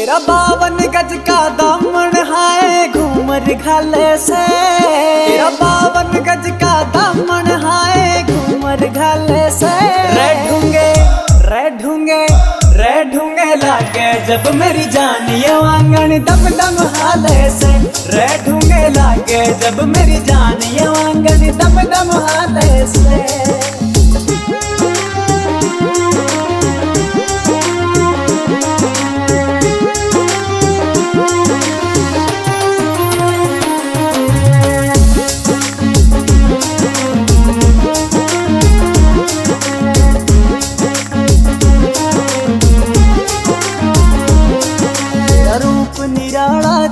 तेरा 52 गज का दामन है घूमर घाले से। तेरा 52 गज का दामन है घूमर घाले से। रे ढूंगे लागे जब मेरी जान ये आंगन दम दम हाले से। रे ढूंगे लागे जब मेरी जान ये आंगन दम दम हाले से।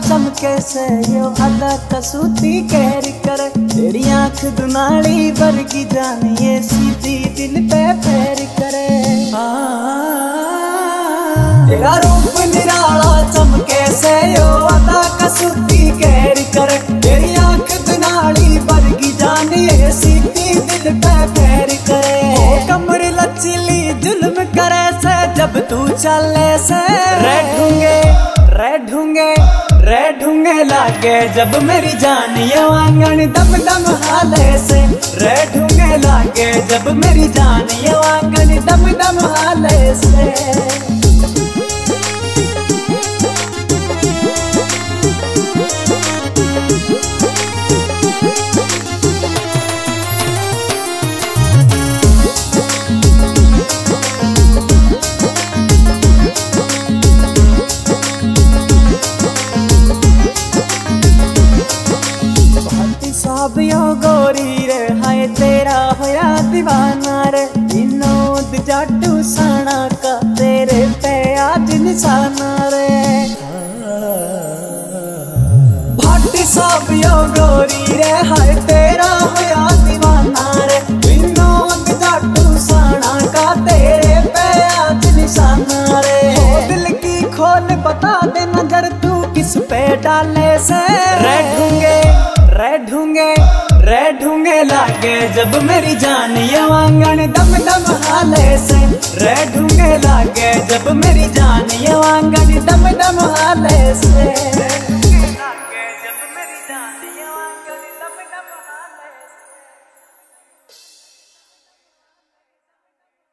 चमके से यो अदा कसूती कहर कर। तेरी आँख दुनाली वर्गी जान ये सीधी दिल पे पैर करे। तेरा रूप निराला चमके से यो अदा कसूती कहर कर। तेरी आँख दुनाली वर्गी जान ये सीधी दिल पे पैर करे। कमर लचीली जुल्म करे से जब तू चले से। रे ढूंगे लागे जब मेरी जान ये आंगन दम दम हाले से। रे ढूंगे लागे जब मेरी जान ये आंगन दम दम हाले से। सब यो गोरी रे हाय तेरा होया दीवाना रे। विनोद जाटू साना का तेरे पे आज निशाना रे। भाटी सब यो गोरी रे हाय तेरा होया दीवाना रे। विनोद जाटू साना का तेरे पे आज निशाना रे। दिल की खोल बता दे नजर तू किस पे डाले से। रे ढूंगे लागे जब मेरी जान ये आंगन दम दम हाले से। रे ढूंगे लागे जब मेरी जान ये आंगन दम दम